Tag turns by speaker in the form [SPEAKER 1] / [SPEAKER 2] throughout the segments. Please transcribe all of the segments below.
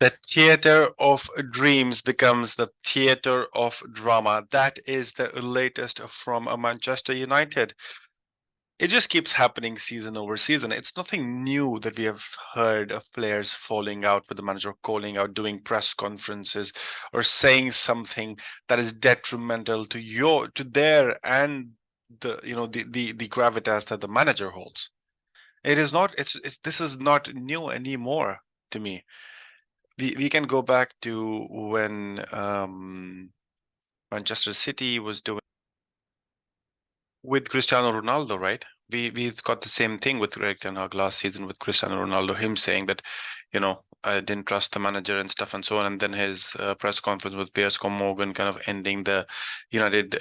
[SPEAKER 1] The theater of dreams becomes the theater of drama. That is the latest from Manchester United. It just keeps happening season over season. It's nothing new that we have heard of players falling out with the manager, calling out, doing press conferences, or saying something that is detrimental to their and the gravitas that the manager holds. It is not. This is not new anymore to me. We can go back to when Manchester City was doing with Cristiano Ronaldo, right? We've got the same thing with Erik Ten Hag last season with Cristiano Ronaldo, him saying that, I didn't trust the manager and stuff and so on, and then his press conference with Piers Morgan kind of ending the United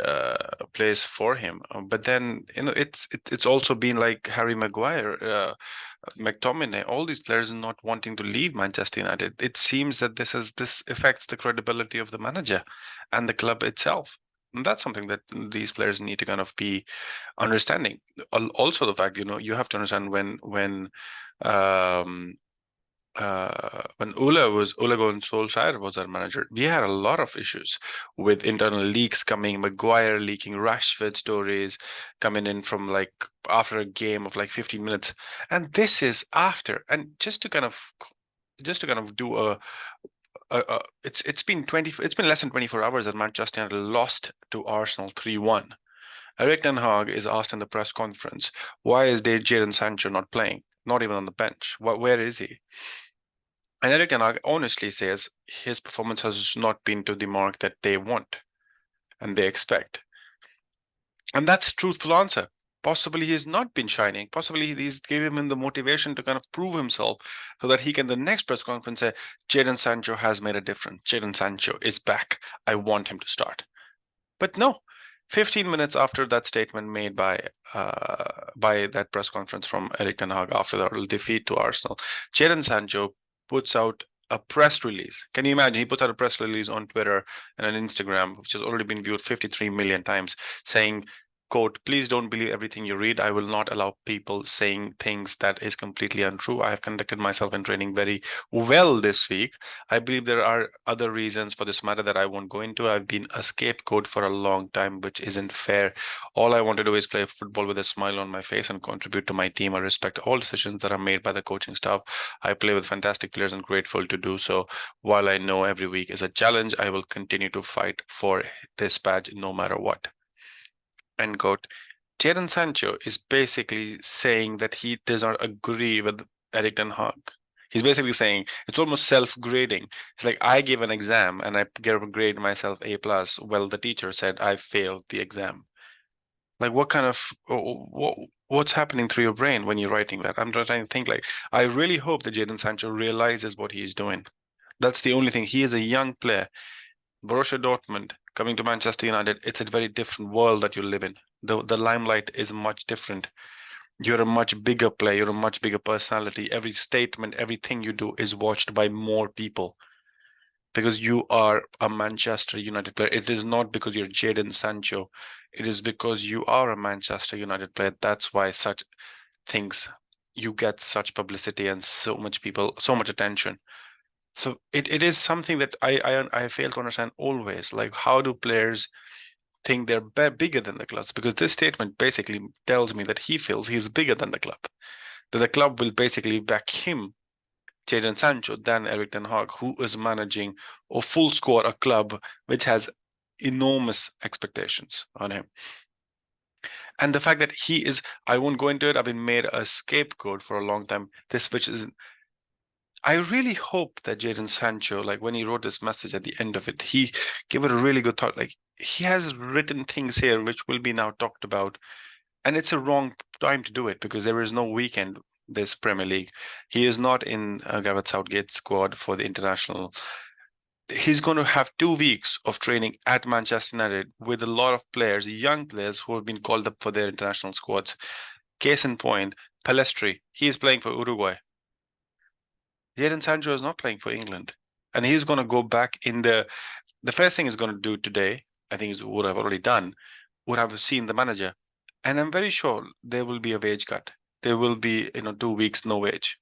[SPEAKER 1] place for him. But then, it's also been like Harry Maguire, McTominay, all these players not wanting to leave Manchester United. It seems that this affects the credibility of the manager and the club itself. And that's something that these players need to kind of be understanding. Also, the fact, you have to understand um, when Ole Gunnar Solskjaer was our manager, we had a lot of issues with internal leaks coming, Maguire leaking, Rashford stories coming in from like after a game of like 15 minutes, and this is after. And just to kind of do it's been less than 24 hours that Manchester United lost to Arsenal 3-1. Erik Ten Hag is asked in the press conference, why is Jadon Sancho not playing? Not even on the bench. Where is he? And Erik Ten Hag honestly says his performance has not been to the mark that they want and they expect. And that's a truthful answer. Possibly he's not been shining. Possibly he's given him the motivation to kind of prove himself so that he can, the next press conference, say, Jadon Sancho has made a difference. Jadon Sancho is back. I want him to start. But no, 15 minutes after that statement made by that press conference from Erik Ten Hag after the defeat to Arsenal, Jadon Sancho puts out a press release. Can you imagine? He puts out a press release on Twitter and on Instagram, which has already been viewed 53 million times, saying, quote, please don't believe everything you read. I will not allow people saying things that is completely untrue. I have conducted myself in training very well this week. I believe there are other reasons for this matter that I won't go into. I've been a scapegoat for a long time, which isn't fair. All I want to do is play football with a smile on my face and contribute to my team. I respect all decisions that are made by the coaching staff. I play with fantastic players and grateful to do so. While I know every week is a challenge, I will continue to fight for this badge no matter what. End quote. Jadon Sancho is basically saying that he does not agree with Erik Ten Hag. He's basically saying it's almost self-grading. It's like I gave an exam and I grade myself A plus. Well, the teacher said I failed the exam. Like what kind of what's happening through your brain when you're writing that? I'm trying to think like I really hope that Jadon Sancho realizes what he's doing. That's the only thing. He is a young player. Borussia Dortmund coming to Manchester United, it's a very different world that you live in. The limelight is much different. You're a much bigger player, you're a much bigger personality. Every statement, everything you do is watched by more people because you are a Manchester United player. It is not because you're Jadon Sancho. It is because you are a Manchester United player. That's why such things you get such publicity and so much people, so much attention. So it is something that I fail to understand always. Like, how do players think they're bigger than the clubs? Because this statement basically tells me that he feels he's bigger than the club. That the club will basically back him, Jadon Sancho, than Erik Ten Hag, who is managing a full score a club which has enormous expectations on him. And the fact that he is, I won't go into it. I've been made a scapegoat for a long time. This, which is I really hope that Jadon Sancho, like when he wrote this message at the end of it, he gave it a really good thought. Like he has written things here which will be now talked about, and it's a wrong time to do it because there is no weekend this Premier League. He is not in Gareth Southgate's squad for the international. He's going to have 2 weeks of training at Manchester United with a lot of players, young players who have been called up for their international squads. Case in point, Palestri, he is playing for Uruguay. Jadon Sancho is not playing for England. And he's going to go back in the first thing he's going to do today, I think he would have already done, would have seen the manager. And I'm very sure there will be a wage cut. There will be, 2 weeks, no wage.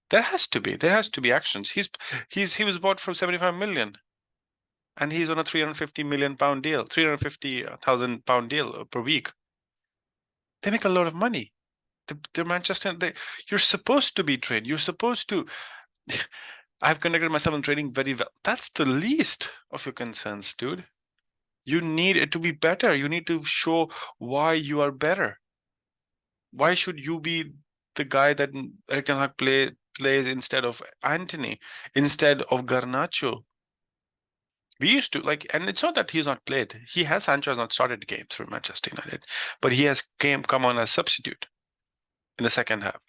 [SPEAKER 1] There has to be actions. He was bought for 75 million, and he's on a 350 million pound deal, 350,000 pound deal per week. They make a lot of money. They're Manchester. You're supposed to be trained. You're supposed to. I've conducted myself in training very well. That's the least of your concerns, dude. You need it to be better. You need to show why you are better. Why should you be the guy that Erik ten Hag plays instead of Anthony, instead of Garnacho? We used to like, and it's not that he's not played. Sancho has not started games for Manchester United, but he has come on as substitute in the second half.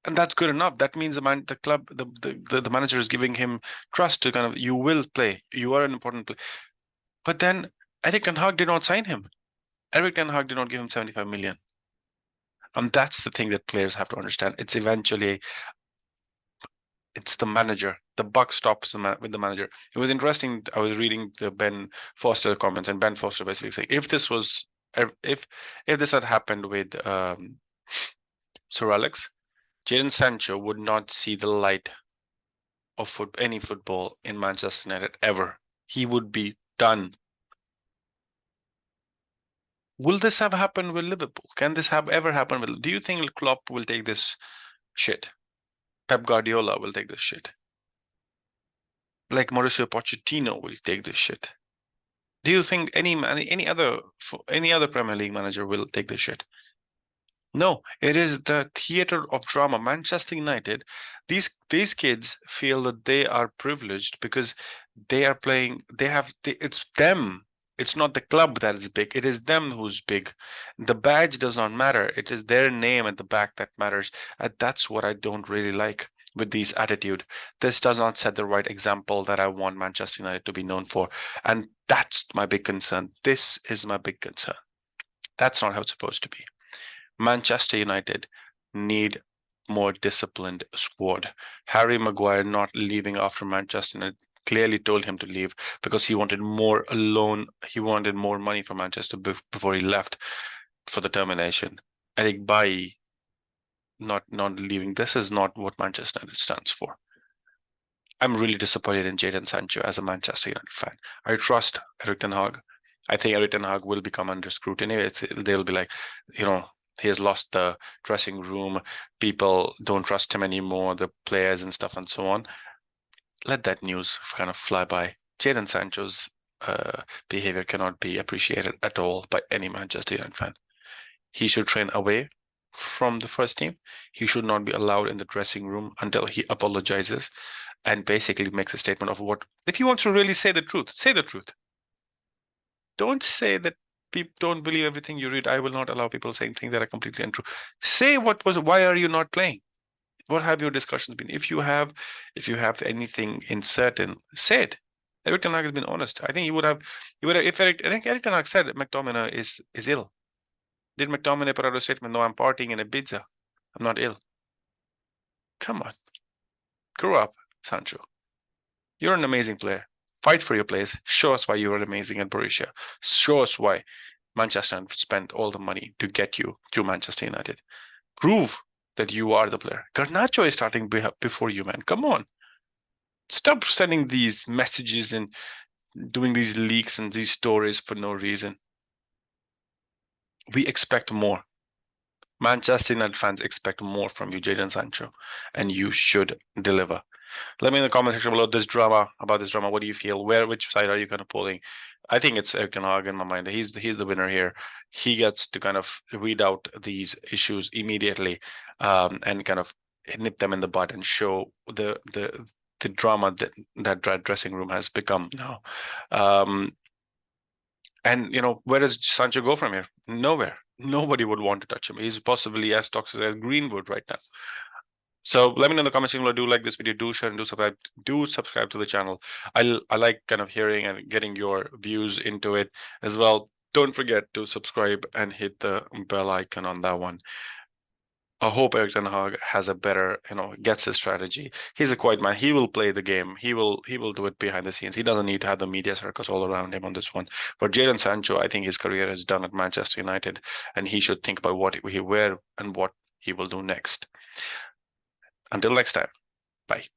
[SPEAKER 1] And that's good enough. That means the manager is giving him trust to kind of, you will play. You are an important player. But then Erik ten Hag did not sign him. Erik ten Hag did not give him 75 million. And that's the thing that players have to understand. It's the manager. The buck stops with the manager. It was interesting. I was reading the Ben Foster comments, and Ben Foster basically saying, if this had happened with Sir Alex, Jadon Sancho would not see the light of any football in Manchester United ever. He would be done. Will this have happened with Liverpool? Can this have ever happened with? Do you think Klopp will take this shit? Pep Guardiola will take this shit. Like Mauricio Pochettino will take this shit. Do you think any other Premier League manager will take this shit? No, it is the theater of drama. Manchester United, these kids feel that they are privileged because they are playing. It's them. It's not the club that is big. It is them who's big. The badge does not matter. It is their name at the back that matters. And that's what I don't really like with this attitude. This does not set the right example that I want Manchester United to be known for. And that's my big concern. This is my big concern. That's not how it's supposed to be. Manchester United need more disciplined squad. Harry Maguire not leaving after Manchester United clearly told him to leave because he wanted more alone. He wanted more money from Manchester before he left for the termination. Eric Bailly not leaving. This is not what Manchester United stands for. I'm really disappointed in Jadon Sancho as a Manchester United fan. I trust Erik ten Hag. I think Erik ten Hag will become under scrutiny. They'll be like, he has lost the dressing room. People don't trust him anymore, the players and stuff and so on. Let that news kind of fly by. Jadon Sancho's behavior cannot be appreciated at all by any Manchester United fan. He should train away from the first team. He should not be allowed in the dressing room until he apologizes and basically makes a statement of what, if he wants to really say the truth, say the truth. Don't say that people don't believe everything you read. I will not allow people saying things that are completely untrue. Say why are you not playing? What have your discussions been? If you have anything uncertain, say it. Erik ten Hag has been honest. I think he would have, if Erik ten Hag said McTominay is ill. Did McTominay put out a statement, no, I'm partying in Ibiza. I'm not ill. Come on. Grow up, Sancho. You're an amazing player. Fight for your place. Show us why you are amazing at Borussia. Show us why Manchester United spent all the money to get you to Manchester United. Prove that you are the player. Garnacho is starting before you, man. Come on. Stop sending these messages and doing these leaks and these stories for no reason. We expect more. Manchester United fans expect more from you, Jadon Sancho, and you should deliver. Let me in the comment section below about this drama. What do you feel? Which side are you kind of pulling? I think it's Erik ten Hag in my mind. He's the winner here. He gets to kind of weed out these issues immediately, and kind of nip them in the bud and show the drama that dressing room has become now. And where does Sancho go from here? Nowhere. Nobody would want to touch him. He's possibly as toxic as Greenwood right now. So let me know in the comment section below. Do like this video, do share, and do subscribe to the channel. I like kind of hearing and getting your views into it as well. Don't forget to subscribe and hit the bell icon on that one. I hope Erik ten Hag has a better, gets his strategy. He's a quiet man. He will play the game. He will do it behind the scenes. He doesn't need to have the media circus all around him on this one. For Jadon Sancho, I think his career is done at Manchester United, and he should think about where and what he will do next. Until next time. Bye.